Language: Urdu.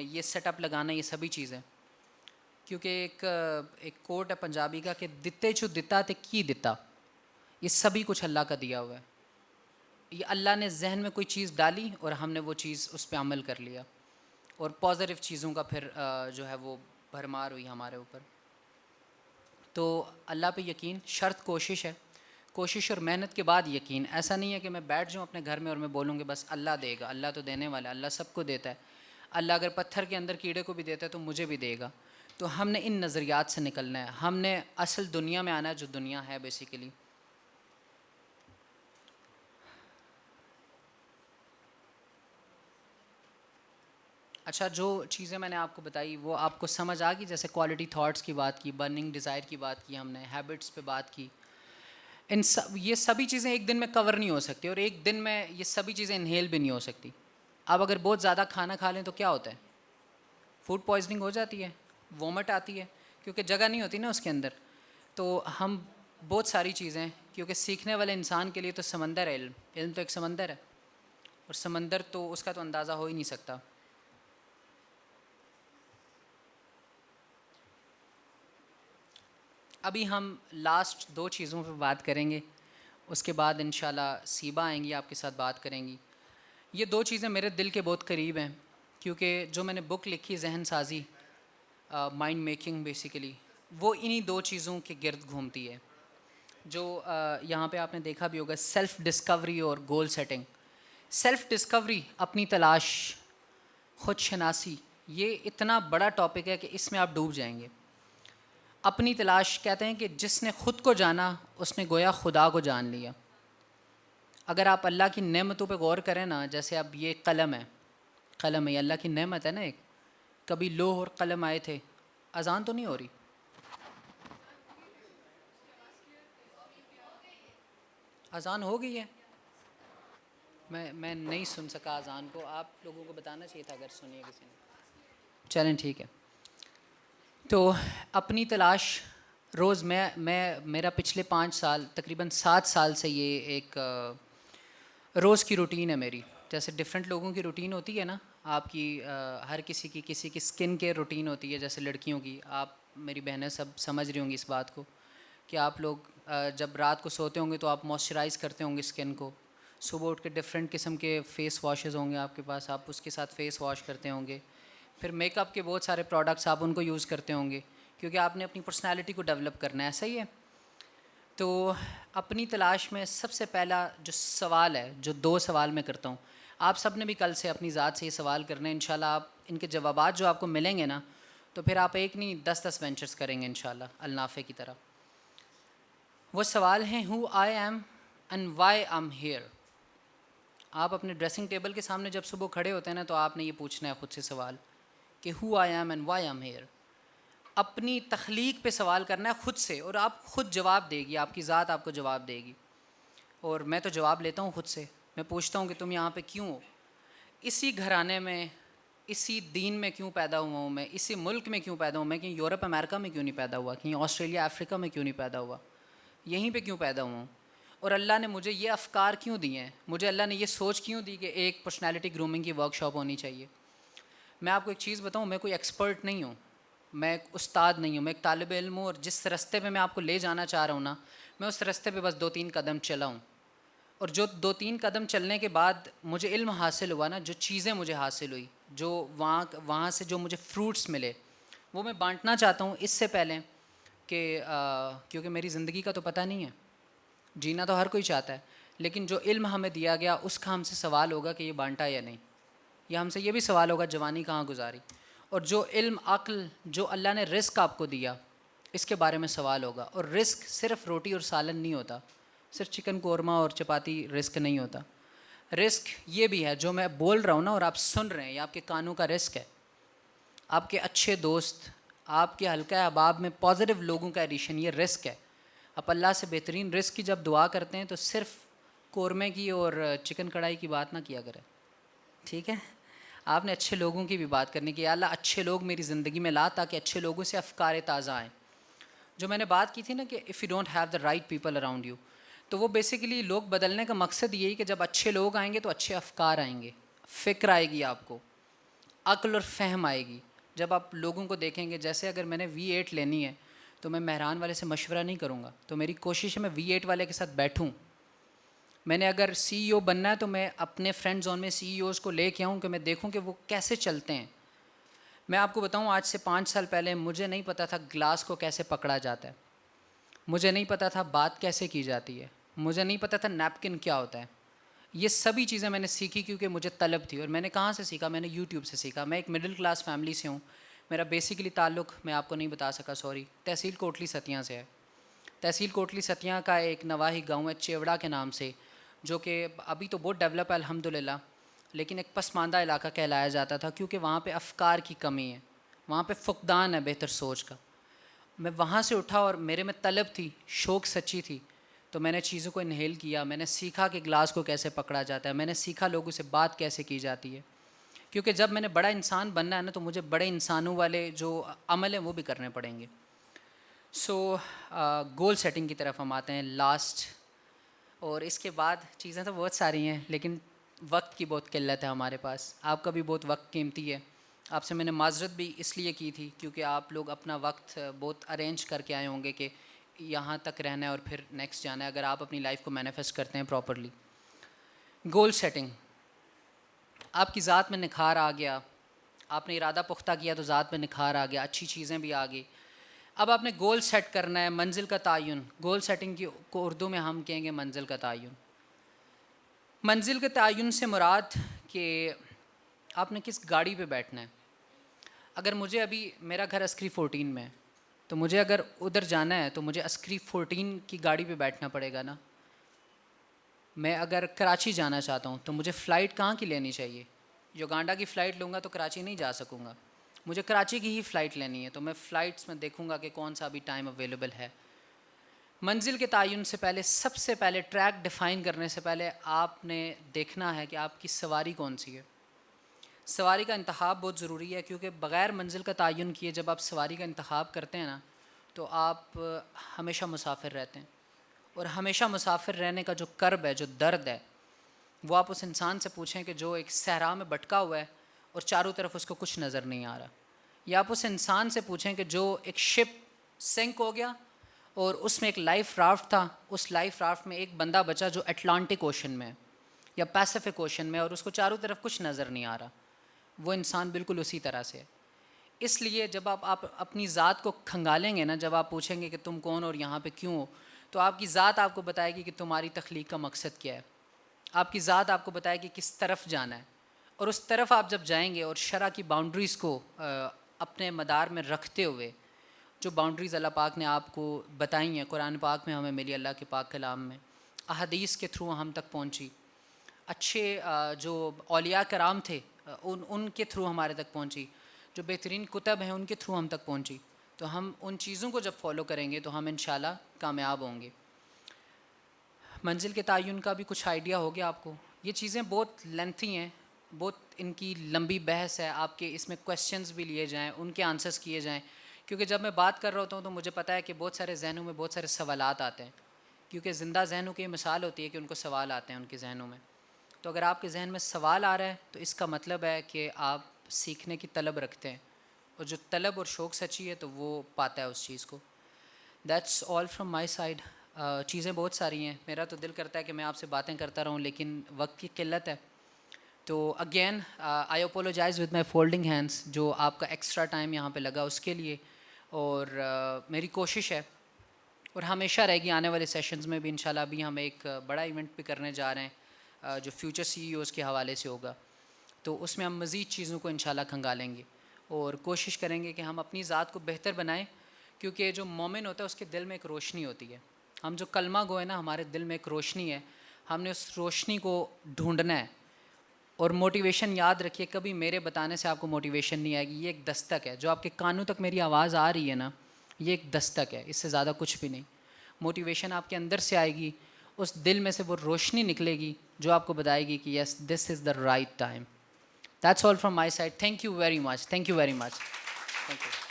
یہ سیٹ اپ لگانا، یہ سبھی چیزیں، کیونکہ ایک کوٹ ہے پنجابی کا کہ دتے چو دتا تے کی دتا، یہ سبھی کچھ اللہ کا دیا ہوا ہے. یہ اللہ نے ذہن میں کوئی چیز ڈالی اور ہم نے وہ چیز اس پہ عمل کر لیا، اور پازیٹیو چیزوں کا پھر جو ہے وہ بھرمار ہوئی ہمارے اوپر. تو اللہ پہ یقین، شرط کوشش ہے، کوشش اور محنت کے بعد یقین. ایسا نہیں ہے کہ میں بیٹھ جاؤں اپنے گھر میں اور میں بولوں گے بس اللہ دے گا. اللہ تو دینے والا ہے، اللہ سب کو دیتا ہے. اللہ اگر پتھر کے اندر کیڑے کو بھی دیتا ہے تو مجھے بھی دے گا. تو ہم نے ان نظریات سے نکلنا ہے، ہم نے اصل دنیا میں آنا ہے جو دنیا ہے بیسیکلی. اچھا، جو چیزیں میں نے آپ کو بتائی وہ آپ کو سمجھ آ گئی؟ جیسے کوالٹی تھاٹس کی بات کی، برننگ ڈیزائر کی بات کی، ہم نے ہیبٹس پہ بات کی. یہ سبھی چیزیں ایک دن میں کور نہیں ہو سکتی، اور ایک دن میں یہ سبھی چیزیں انہیل بھی نہیں ہو سکتی. آپ اگر بہت زیادہ کھانا کھا لیں تو کیا ہوتا ہے؟ فوڈ پوائزننگ ہو جاتی ہے، وومٹ آتی ہے، کیونکہ جگہ نہیں ہوتی نا اس کے اندر. تو ہم بہت ساری چیزیں، کیونکہ سیکھنے والے انسان کے لیے تو سمندر ہے علم. علم تو ایک سمندر ہے، اور سمندر تو اس کا تو اندازہ ہو ہی نہیں سکتا. ابھی ہم لاسٹ 2 چیزوں پہ بات کریں گے، اس کے بعد انشاءاللہ سیبا آئیں گی آپ کے ساتھ بات کریں گی. یہ 2 چیزیں میرے دل کے بہت قریب ہیں، کیونکہ جو میں نے بک لکھی ذہن سازی، مائنڈ میکنگ بیسیکلی، وہ انہی 2 چیزوں کے گرد گھومتی ہے. جو یہاں پہ آپ نے دیکھا بھی ہوگا، سیلف ڈسکوری اور گول سیٹنگ. سیلف ڈسکوری، اپنی تلاش، خود شناسی، یہ اتنا بڑا ٹاپک ہے کہ اس میں آپ ڈوب جائیں گے. اپنی تلاش، کہتے ہیں کہ جس نے خود کو جانا اس نے گویا خدا کو جان لیا. اگر آپ اللہ کی نعمتوں پہ غور کریں نا، جیسے اب یہ قلم ہے، قلم ہے، یہ اللہ کی نعمت ہے نا ایک. کبھی لوح اور قلم آئے تھے. اذان تو نہیں ہو رہی؟ اذان ہو گئی ہے؟ میں نہیں سن سکا اذان کو. آپ لوگوں کو بتانا چاہیے تھا اگر سنیے کسی نے. چلیں ٹھیک ہے. تو اپنی تلاش روز، میرا پچھلے 5 سال، تقریباً 7 سال سے یہ ایک روز کی روٹین ہے میری. جیسے ڈفرینٹ لوگوں کی روٹین ہوتی ہے نا، آپ کی ہر کسی کی اسکن کیئر روٹین ہوتی ہے. جیسے لڑکیوں کی، آپ میری بہنیں سب سمجھ رہی ہوں گی اس بات کو، کہ آپ لوگ جب رات کو سوتے ہوں گے تو آپ موئسچرائز کرتے ہوں گے اسکن کو. صبح اٹھ کے ڈفرینٹ قسم کے فیس واشز ہوں گے آپ کے پاس، آپ اس کے ساتھ فیس واش کرتے ہوں گے. پھر میک اپ کے بہت سارے پروڈکٹس آپ ان کو یوز کرتے ہوں گے، کیونکہ آپ نے اپنی پرسنالٹی کو ڈیولپ کرنا ہے. ایسا ہی ہے. تو اپنی تلاش میں سب سے پہلا جو سوال ہے، جو 2 سوال میں کرتا ہوں، آپ سب نے بھی کل سے اپنی ذات سے یہ سوال کرنے ہیں. انشاءاللہ آپ ان کے جوابات جو آپ کو ملیں گے نا، تو پھر آپ ایک نہیں 10 وینچرز کریں گے انشاءاللہ النافع کی طرح. وہ سوال ہیں who I am and why am here. آپ اپنے ڈریسنگ ٹیبل کے سامنے جب صبح کھڑے ہوتے ہیں نا، تو آپ نے یہ پوچھنا ہے خود سے سوال کہ who I am and why am here. اپنی تخلیق پہ سوال کرنا ہے خود سے، اور آپ خود جواب دے گی، آپ کی ذات آپ کو جواب دے گی. اور میں تو جواب لیتا ہوں خود سے. میں پوچھتا ہوں کہ تم یہاں پہ کیوں ہو؟ اسی گھرانے میں، اسی دین میں کیوں پیدا ہوا ہوں میں؟ اسی ملک میں کیوں پیدا ہوں میں؟ کہیں یورپ امریکہ میں کیوں نہیں پیدا ہوا؟ کہیں آسٹریلیا افریقہ میں کیوں نہیں پیدا ہوا؟ یہیں پہ کیوں پیدا ہوا ہوں؟ اور اللہ نے مجھے یہ افکار کیوں دیے ہیں؟ مجھے اللہ نے یہ سوچ کیوں دی کہ ایک پرسنالٹی گرومنگ کی ورک شاپ ہونی چاہیے؟ میں آپ کو ایک چیز بتاؤں، میں کوئی ایکسپرٹ نہیں ہوں، میں ایک استاد نہیں ہوں، میں ایک طالب علم ہوں. اور جس رستے پہ میں آپ کو لے جانا چاہ رہا ہوں نا، میں اس رستے پہ بس 2-3 قدم چلا ہوں. اور جو 2-3 قدم چلنے کے بعد مجھے علم حاصل ہوا نا، جو چیزیں مجھے حاصل ہوئی، جو وہاں سے جو مجھے فروٹس ملے، وہ میں بانٹنا چاہتا ہوں. اس سے پہلے کہ کیونکہ میری زندگی کا تو پتہ نہیں ہے، جینا تو ہر کوئی چاہتا ہے، لیکن جو علم ہمیں دیا گیا اس کا ہم سے سوال ہوگا کہ یہ بانٹا یا نہیں. یا ہم سے یہ بھی سوال ہوگا جوانی کہاں گزاری. اور جو علم، عقل، جو اللہ نے رزق آپ کو دیا، اس کے بارے میں سوال ہوگا. اور رزق صرف روٹی اور سالن نہیں ہوتا، صرف چکن قورمہ اور چپاتی رزق نہیں ہوتا. رزق یہ بھی ہے جو میں بول رہا ہوں نا اور آپ سن رہے ہیں، یہ آپ کے کانوں کا رزق ہے. آپ کے اچھے دوست، آپ کے حلقہ احباب میں پازیٹیو لوگوں کا ایڈیشن، یہ رزق ہے. آپ اللہ سے بہترین رزق کی جب دعا کرتے ہیں تو صرف قورمے کی اور چکن کڑھائی کی بات نہ کیا کریں، ٹھیک ہے؟ آپ نے اچھے لوگوں کی بھی بات کرنی کہ یا اللہ اچھے لوگ میری زندگی میں لا، تاکہ اچھے لوگوں سے افکار تازہ آئیں. جو میں نے بات کی تھی نا کہ if you don't have the right people around you, تو وہ بیسیکلی لوگ بدلنے کا مقصد یہی کہ جب اچھے لوگ آئیں گے تو اچھے افکار آئیں گے، فکر آئے گی آپ کو. عقل اور فہم آئے گی جب آپ لوگوں کو دیکھیں گے. جیسے اگر میں نے V8 لینی ہے تو میں مہران والے سے مشورہ نہیں کروں گا, تو میری کوشش ہے میں V8 والے کے ساتھ بیٹھوں. میں نے اگر CEO بننا ہے تو میں اپنے فرینڈ زون میں CEOs کو لے کے آؤں کہ میں دیکھوں کہ وہ کیسے چلتے ہیں. میں آپ کو بتاؤں آج سے 5 سال پہلے مجھے نہیں پتہ تھا گلاس کو کیسے پکڑا جاتا ہے, مجھے نہیں پتہ تھا بات کیسے کی جاتی ہے, مجھے نہیں پتہ تھا نیپکن کیا ہوتا ہے. یہ سبھی چیزیں میں نے سیکھی کیونکہ مجھے طلب تھی. اور میں نے کہاں سے سیکھا؟ میں نے YouTube سے سیکھا. میں ایک مڈل کلاس فیملی سے ہوں. میرا بیسیکلی تعلق میں آپ کو نہیں بتا سکا, سوری, تحصیل کوٹلی ستیاں سے ہے. تحصیل کوٹلی ستیاں کا ایک نواحی گاؤں ہے چیوڑا کے نام سے, جو کہ ابھی تو بہت ڈیولپ ہے الحمدللہ, لیکن ایک پسماندہ علاقہ کہلایا جاتا تھا کیونکہ وہاں پہ افکار کی کمی ہے, وہاں پہ فقدان ہے بہتر سوچ کا. میں وہاں سے اٹھا اور میرے میں طلب تھی, شوق سچی تھی, تو میں نے چیزوں کو انہیل کیا. میں نے سیکھا کہ گلاس کو کیسے پکڑا جاتا ہے, میں نے سیکھا لوگوں سے بات کیسے کی جاتی ہے, کیونکہ جب میں نے بڑا انسان بننا ہے نا تو مجھے بڑے انسانوں والے جو عمل ہیں وہ بھی کرنے پڑیں گے. سو گول سیٹنگ کی طرف ہم آتے ہیں لاسٹ, اور اس کے بعد چیزیں تو بہت ساری ہیں لیکن وقت کی بہت قلت ہے ہمارے پاس. آپ کا بھی بہت وقت قیمتی ہے. آپ سے میں نے معذرت بھی اس لیے کی تھی کیونکہ آپ لوگ اپنا وقت بہت ارینج کر کے آئے ہوں گے کہ یہاں تک رہنا ہے اور پھر نیکسٹ جانا ہے, اگر آپ اپنی لائف کو مینیفیسٹ کرتے ہیں پراپرلی. گول سیٹنگ, آپ کی ذات میں نکھار آ گیا, آپ نے ارادہ پختہ کیا تو ذات میں نکھار آ گیا, اچھی چیزیں بھی آ گئی. اب آپ نے گول سیٹ کرنا ہے, منزل کا تعین. گول سیٹنگ کو اردو میں ہم کہیں گے منزل کا تعین. منزل کے تعین سے مراد کہ آپ نے کس گاڑی پہ بیٹھنا ہے. اگر مجھے ابھی میرا گھر عسکری 14 میں ہے تو مجھے اگر ادھر جانا ہے تو مجھے عسکری 14 کی گاڑی پہ بیٹھنا پڑے گا نا. میں اگر کراچی جانا چاہتا ہوں تو مجھے فلائٹ کہاں کی لینی چاہیے؟ یوگانڈا کی فلائٹ لوں گا تو کراچی نہیں جا سکوں گا, مجھے کراچی کی ہی فلائٹ لینی ہے. تو میں فلائٹس میں دیکھوں گا کہ کون سا ابھی ٹائم اویلیبل ہے. منزل کے تعین سے پہلے, سب سے پہلے ٹریک ڈیفائن کرنے سے پہلے آپ نے دیکھنا ہے کہ آپ کی سواری کون سی ہے. سواری کا انتخاب بہت ضروری ہے کیونکہ بغیر منزل کا تعین کیے جب آپ سواری کا انتخاب کرتے ہیں نا تو آپ ہمیشہ مسافر رہتے ہیں. اور ہمیشہ مسافر رہنے کا جو کرب ہے, جو درد ہے, وہ آپ اس انسان سے پوچھیں کہ جو ایک صحرا میں بھٹکا ہوا ہے اور چاروں طرف اس کو کچھ نظر نہیں آ رہا. یا آپ اس انسان سے پوچھیں کہ جو ایک شپ سنک ہو گیا اور اس میں ایک لائف رافٹ تھا, اس لائف رافٹ میں ایک بندہ بچا جو اٹلانٹک اوشن میں یا پیسیفک اوشن میں اور اس کو چاروں طرف کچھ نظر نہیں آ رہا. وہ انسان بالکل اسی طرح سے ہے. اس لیے جب آپ اپنی ذات کو کھنگالیں گے نا, جب آپ پوچھیں گے کہ تم کون اور یہاں پہ کیوں ہو, تو آپ کی ذات آپ کو بتائے گی کہ تمہاری تخلیق کا مقصد کیا ہے. آپ کی ذات آپ کو بتائے گی کس طرف جانا ہے, اور اس طرف آپ جب جائیں گے اور شرع کی باؤنڈریز کو اپنے مدار میں رکھتے ہوئے, جو باؤنڈریز اللہ پاک نے آپ کو بتائی ہیں, قرآن پاک میں ہمیں ملی, اللہ کے پاک کلام میں, احادیث کے تھرو ہم تک پہنچی, اچھے جو اولیاء کرام تھے ان کے تھرو ہمارے تک پہنچی, جو بہترین کتب ہیں ان کے تھرو ہم تک پہنچی, تو ہم ان چیزوں کو جب فالو کریں گے تو ہم انشاءاللہ کامیاب ہوں گے. منزل کے تعین کا بھی کچھ آئیڈیا ہو گیا آپ کو. یہ چیزیں بہت لینتھی ہیں, بہت ان کی لمبی بحث ہے, آپ کے اس میں کویسچنز بھی لیے جائیں, ان کے آنسرز کیے جائیں, کیونکہ جب میں بات کر رہا ہوتا ہوں تو مجھے پتہ ہے کہ بہت سارے ذہنوں میں بہت سارے سوالات آتے ہیں, کیونکہ زندہ ذہنوں کی یہ مثال ہوتی ہے کہ ان کو سوال آتے ہیں ان کے ذہنوں میں. تو اگر آپ کے ذہن میں سوال آ رہا ہے تو اس کا مطلب ہے کہ آپ سیکھنے کی طلب رکھتے ہیں, اور جو طلب اور شوق سچی ہے تو وہ پاتا ہے اس چیز کو. That's all from my side. چیزیں بہت ساری ہیں, میرا تو دل کرتا ہے کہ میں آپ سے باتیں کرتا رہوں لیکن وقت کی قلت ہے. تو again I apologise with my folding hands, جو آپ کا ایکسٹرا ٹائم یہاں پہ لگا اس کے لیے. اور میری کوشش ہے اور ہمیشہ رہے گی آنے والے سیشنز میں بھی انشاءاللہ. ابھی ہم ایک بڑا ایونٹ بھی کرنے جا رہے ہیں جو فیوچر CEOs کے حوالے سے ہوگا, تو اس میں ہم مزید چیزوں کو انشاءاللہ کھنگالیں گے اور کوشش کریں گے کہ ہم اپنی ذات کو بہتر بنائیں, کیونکہ جو مومن ہوتا ہے اس کے دل میں ایک روشنی ہوتی ہے. ہم جو کلمہ گو ہے نا, ہمارے دل میں ایک روشنی ہے, ہم نے اس روشنی کو ڈھونڈنا ہے. اور موٹیویشن یاد رکھیے, کبھی میرے بتانے سے آپ کو موٹیویشن نہیں آئے گی. یہ ایک دستک ہے, جو آپ کے کانوں تک میری آواز آ رہی ہے نا, یہ ایک دستک ہے, اس سے زیادہ کچھ بھی نہیں. موٹیویشن آپ کے اندر سے آئے گی, اس دل میں سے وہ روشنی نکلے گی جو آپ کو بتائے گی کہ yes this is the right time. That's all from my side. Thank you very much. Thank you very much. Thank you.